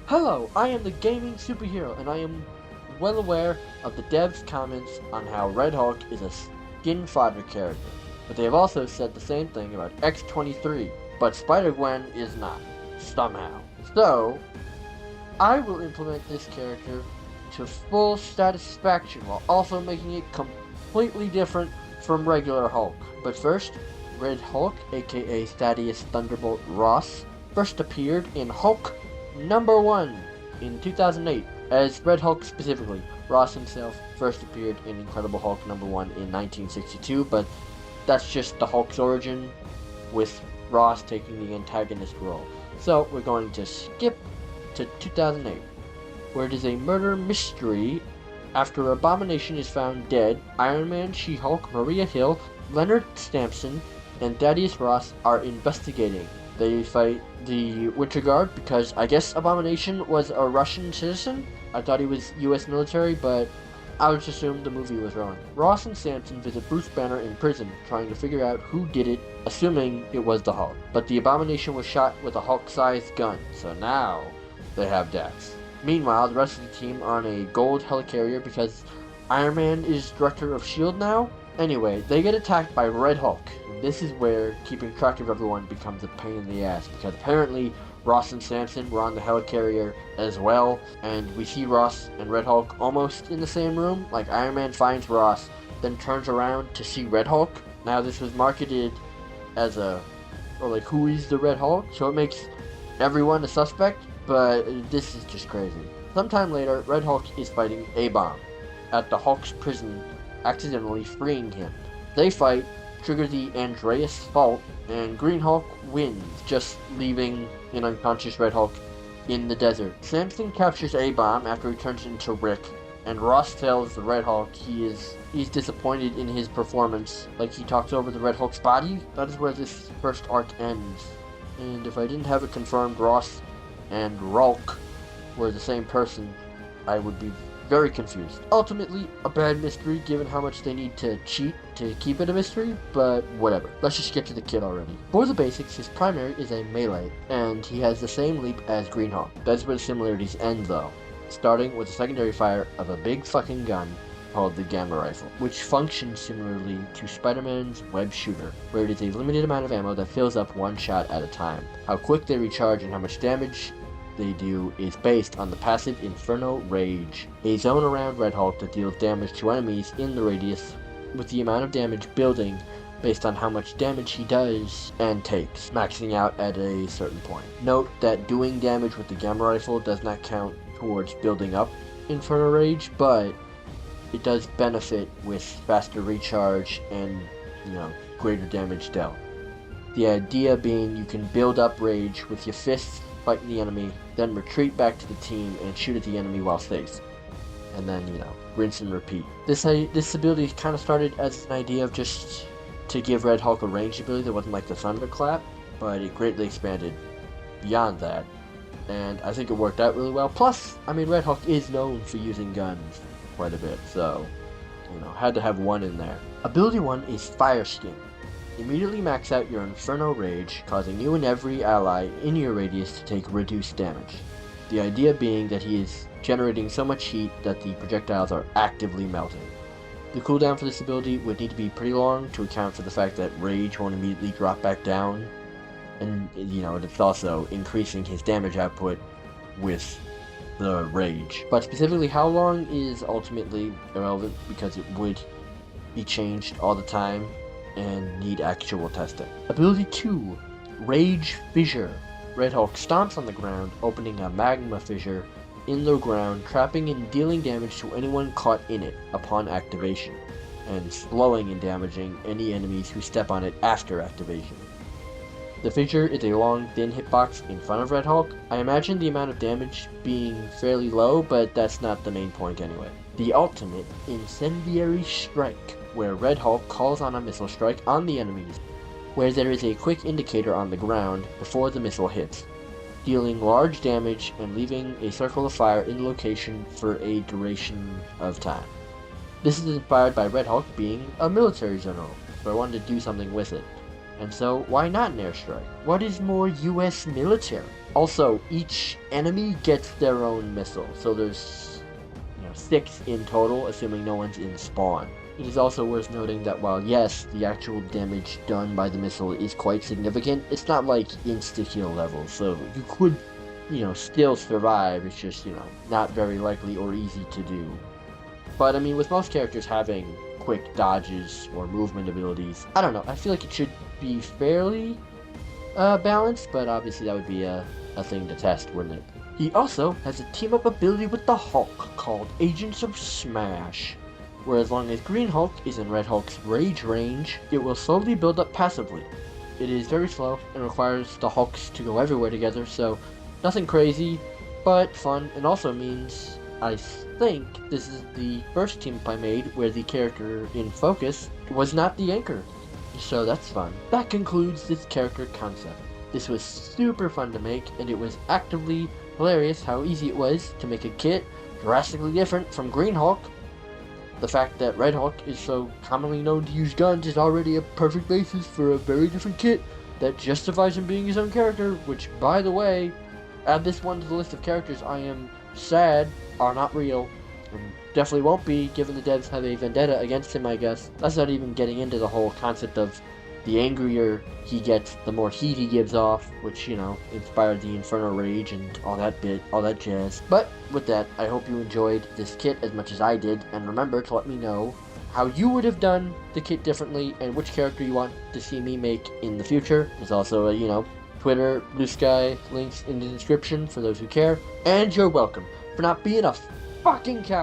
Hello, I am the gaming superhero, and I am well aware of the devs' comments on how Red Hulk is a skin fodder character. But they have also said the same thing about X-23, but Spider-Gwen is not, somehow. So, I will implement this character to full satisfaction while also making it completely different from regular Hulk. But first, Red Hulk, aka Thaddeus Thunderbolt Ross, first appeared in Hulk #1 in 2008 as Red Hulk specifically. Ross himself first appeared in Incredible Hulk #1 in 1962, but that's just the Hulk's origin, with Ross taking the antagonist role. So we're going to skip to 2008, where it is a murder mystery. After Abomination is found dead, Iron Man, She-Hulk, Maria Hill, Leonard Stampson, and Thaddeus Ross are investigating. They fight the Winter Guard because I guess Abomination was a Russian citizen. I thought he was US military, but I would assume the movie was wrong. Ross and Sampson visit Bruce Banner in prison, trying to figure out who did it, assuming it was the Hulk. But the Abomination was shot with a Hulk-sized gun, so now they have deaths. Meanwhile, the rest of the team are on a gold helicarrier because Iron Man is director of S.H.I.E.L.D. now. Anyway, they get attacked by Red Hulk. And this is where keeping track of everyone becomes a pain in the ass, because apparently Ross and Sampson were on the helicarrier as well, and we see Ross and Red Hulk almost in the same room. Like, Iron Man finds Ross, then turns around to see Red Hulk. Now, this was marketed as who is the Red Hulk? So it makes everyone a suspect, but this is just crazy. Sometime later, Red Hulk is fighting A-Bomb at the Hulk's prison, accidentally freeing him. They fight, trigger the Andreas Fault, and Green Hulk wins, just leaving an unconscious Red Hulk in the desert. Samson captures A-Bomb after he turns into Rick, and Ross tells the Red Hulk he's disappointed in his performance. Like, he talks over the Red Hulk's body. That is where this first arc ends. And if I didn't have it confirmed Ross and Rulk were the same person, I would be very confused. Ultimately, a bad mystery given how much they need to cheat to keep it a mystery, but whatever. Let's just get to the kid already. For the basics, his primary is a melee, and he has the same leap as Green Hulk. That's where the similarities end though, starting with the secondary fire of a big fucking gun called the Gamma Rifle, which functions similarly to Spider-Man's web shooter, where it is a limited amount of ammo that fills up one shot at a time. How quick they recharge and how much damage they do is based on the passive Inferno Rage, a zone around Red Hulk that deals damage to enemies in the radius, with the amount of damage building based on how much damage he does and takes, maxing out at a certain point. Note that doing damage with the Gamma Rifle does not count towards building up Inferno Rage, but it does benefit with faster recharge and, greater damage dealt. The idea being you can build up rage with your fists fighting the enemy, then retreat back to the team and shoot at the enemy while safe. And then, rinse and repeat. This ability kind of started as an idea of just to give Red Hulk a ranged ability that wasn't like the Thunderclap, but it greatly expanded beyond that. And I think it worked out really well. Plus, Red Hulk is known for using guns quite a bit, so, had to have one in there. Ability 1 is Fire Skin. Immediately max out your Inferno Rage, causing you and every ally in your radius to take reduced damage. The idea being that he is generating so much heat that the projectiles are actively melting. The cooldown for this ability would need to be pretty long to account for the fact that Rage won't immediately drop back down, and it's also increasing his damage output with the Rage. But specifically how long is ultimately irrelevant because it would be changed all the time and need actual testing. Ability 2, Rage Fissure. Red Hulk stomps on the ground, opening a magma fissure in the ground, trapping and dealing damage to anyone caught in it upon activation, and slowing and damaging any enemies who step on it after activation. The fissure is a long, thin hitbox in front of Red Hulk. I imagine the amount of damage being fairly low, but that's not the main point anyway. The ultimate, Incendiary Strike, where Red Hulk calls on a missile strike on the enemies, where there is a quick indicator on the ground before the missile hits, dealing large damage and leaving a circle of fire in the location for a duration of time. This is inspired by Red Hulk being a military general, so I wanted to do something with it. And so, why not an airstrike? What is more US military? Also, each enemy gets their own missile, so there's 6 in total, assuming no one's in spawn. It is also worth noting that while yes, the actual damage done by the missile is quite significant, it's not like insta-kill level, so you could, still survive, it's just, not very likely or easy to do. But I mean, with most characters having quick dodges or movement abilities, I don't know, I feel like it should be fairly balanced, but obviously that would be a thing to test, wouldn't it? He also has a team-up ability with the Hulk called Agents of Smash, where as long as Green Hulk is in Red Hulk's rage range, it will slowly build up passively. It is very slow and requires the Hulks to go everywhere together, so nothing crazy, but fun, and also means, I think, this is the first team-up I made where the character in focus was not the anchor. So that's fun. That concludes this character concept. This was super fun to make, and it was actively hilarious how easy it was to make a kit drastically different from Green Hulk. The fact that Red Hulk is so commonly known to use guns is already a perfect basis for a very different kit that justifies him being his own character, which, by the way, add this one to the list of characters I am sad are not real, and definitely won't be, given the devs have a vendetta against him, I guess. That's not even getting into the whole concept of the angrier he gets, the more heat he gives off, which, inspired the Inferno Rage and all that jazz. But with that, I hope you enjoyed this kit as much as I did, and remember to let me know how you would have done the kit differently and which character you want to see me make in the future. There's also a, Twitter, Bluesky, links in the description for those who care, and you're welcome for not being a fucking coward.